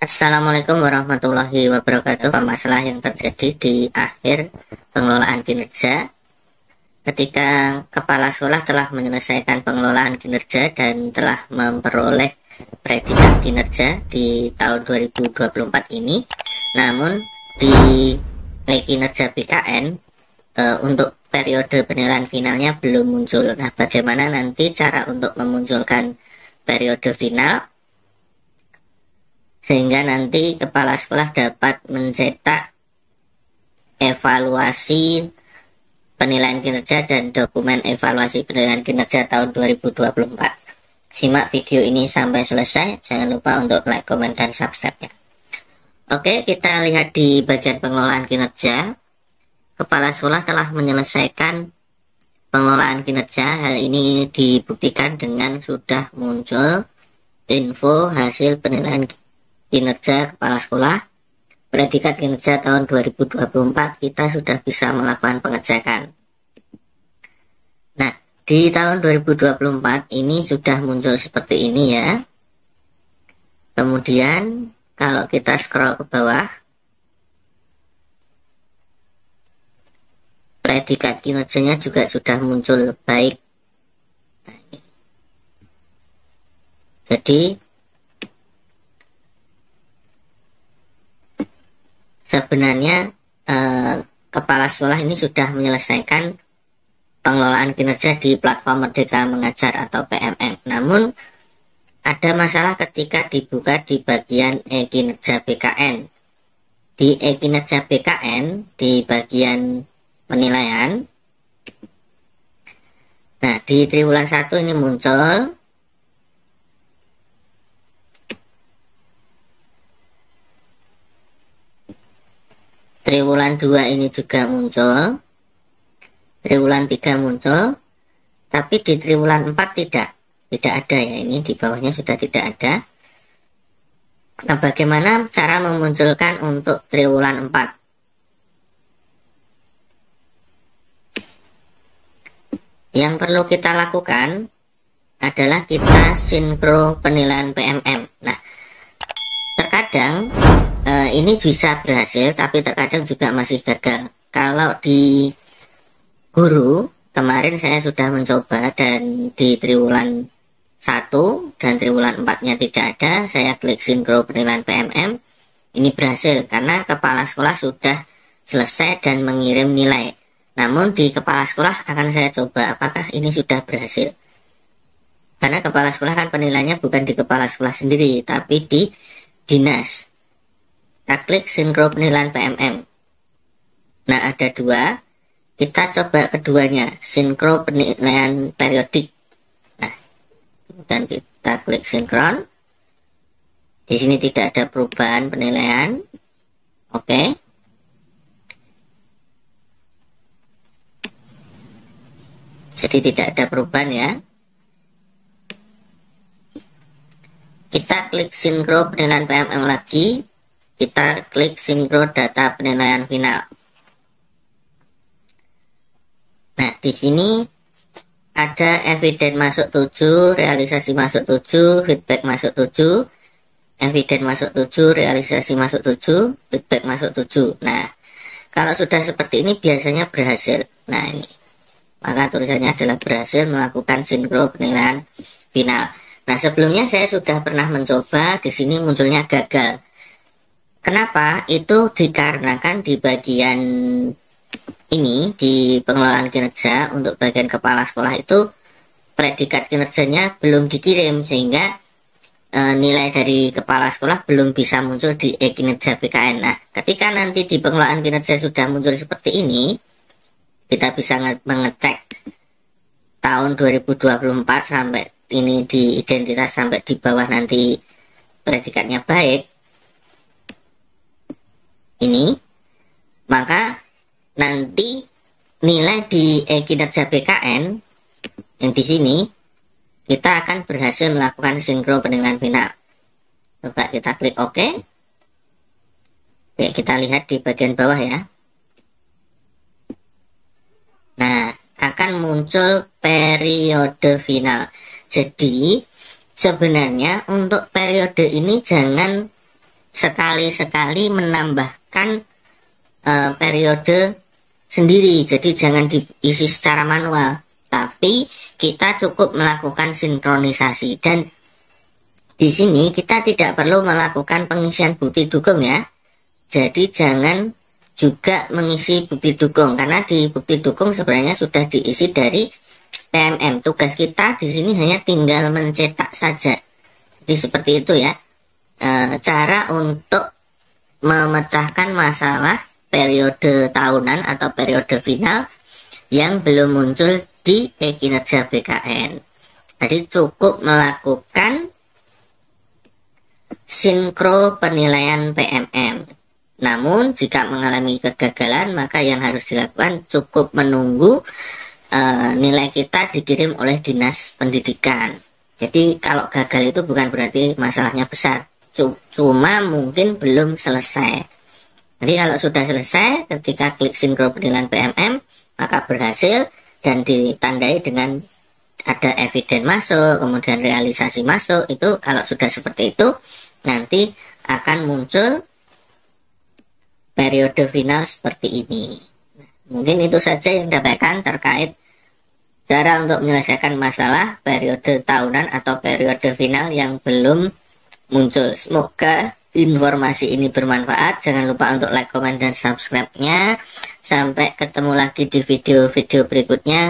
Assalamualaikum warahmatullahi wabarakatuh. Masalah yang terjadi di akhir pengelolaan kinerja ketika kepala sekolah telah menyelesaikan pengelolaan kinerja dan telah memperoleh predikat kinerja di tahun 2024 ini, namun di kinerja BKN untuk periode penilaian finalnya belum muncul. Nah, bagaimana nanti cara untuk memunculkan periode final sehingga nanti kepala sekolah dapat mencetak evaluasi penilaian kinerja dan dokumen evaluasi penilaian kinerja tahun 2024. Simak video ini sampai selesai, jangan lupa untuk like, komen, dan subscribe-nya. Oke, kita lihat di bagian pengelolaan kinerja. Kepala sekolah telah menyelesaikan pengelolaan kinerja. Hal ini dibuktikan dengan sudah muncul info hasil penilaian kinerja kepala sekolah, predikat kinerja tahun 2024. Kita sudah bisa melakukan pengecekan. Nah, di tahun 2024 ini sudah muncul seperti ini ya. Kemudian kalau kita scroll ke bawah, predikat kinerjanya juga sudah muncul baik. Jadi sebenarnya kepala sekolah ini sudah menyelesaikan pengelolaan kinerja di platform Merdeka Mengajar atau PMM. Namun ada masalah ketika dibuka di bagian e-kinerja BKN. Di e-kinerja BKN di bagian penilaian. Nah, di triwulan 1 ini muncul. Triwulan 2 ini juga muncul, triwulan 3 muncul, tapi di triwulan 4 tidak ada ya, ini di bawahnya sudah tidak ada. Nah, bagaimana cara memunculkan untuk triwulan 4? Yang perlu kita lakukan adalah kita sinkro penilaian PMM. Nah, terkadang ini bisa berhasil, tapi terkadang juga masih gagal. Kalau di guru, kemarin saya sudah mencoba dan di triwulan 1 dan triwulan 4-nya tidak ada, saya klik sinkro penilaian PMM, ini berhasil karena kepala sekolah sudah selesai dan mengirim nilai. Namun di kepala sekolah akan saya coba apakah ini sudah berhasil. Karena kepala sekolah kan penilaiannya bukan di kepala sekolah sendiri, tapi di dinas. Kita klik sinkro penilaian PMM. Nah, ada dua. Kita coba keduanya, sinkro penilaian periodik. Nah, dan kita klik sinkron. Di sini tidak ada perubahan penilaian. Oke. Jadi tidak ada perubahan ya. Kita klik sinkro penilaian PMM lagi. Kita klik sinkro data penilaian final. Nah, di sini ada eviden masuk 7, realisasi masuk 7, feedback masuk 7, eviden masuk 7, realisasi masuk 7, feedback masuk 7. Nah, kalau sudah seperti ini biasanya berhasil. Nah, ini. Maka tulisannya adalah berhasil melakukan sinkro penilaian final. Nah, sebelumnya saya sudah pernah mencoba, di sini munculnya gagal. Kenapa? Itu dikarenakan di bagian ini, di pengelolaan kinerja untuk bagian kepala sekolah itu predikat kinerjanya belum dikirim, sehingga nilai dari kepala sekolah belum bisa muncul di e-kinerja BKN. Nah, ketika nanti di pengelolaan kinerja sudah muncul seperti ini, kita bisa mengecek tahun 2024 sampai ini di identitas sampai di bawah nanti predikatnya baik. Ini, maka nanti nilai di kinerja BKN yang di sini kita akan berhasil melakukan sinkro penilaian final. Coba kita klik OK. Oke, kita lihat di bagian bawah ya. Nah, akan muncul periode final. Jadi sebenarnya untuk periode ini jangan sekali-sekali menambahkan periode sendiri, jadi jangan diisi secara manual, tapi kita cukup melakukan sinkronisasi. Dan di sini kita tidak perlu melakukan pengisian bukti dukung ya, jadi jangan juga mengisi bukti dukung, karena di bukti dukung sebenarnya sudah diisi dari PMM. Tugas kita di sini hanya tinggal mencetak saja. Jadi seperti itu ya, cara untuk memecahkan masalah periode tahunan atau periode final yang belum muncul di e-kinerja BKN. Jadi cukup melakukan sinkro penilaian PMM. Namun jika mengalami kegagalan, maka yang harus dilakukan cukup menunggu nilai kita dikirim oleh Dinas Pendidikan. Jadi kalau gagal itu bukan berarti masalahnya besar, cuma mungkin belum selesai. Jadi kalau sudah selesai, ketika klik sinkro penilaian PMM, maka berhasil dan ditandai dengan ada eviden masuk, kemudian realisasi masuk. Itu kalau sudah seperti itu, nanti akan muncul periode final seperti ini. Mungkin itu saja yang dapatkan terkait cara untuk menyelesaikan masalah periode tahunan atau periode final yang belum muncul. Semoga informasi ini bermanfaat. Jangan lupa untuk like, komen, dan subscribe-nya. Sampai ketemu lagi di video-video berikutnya.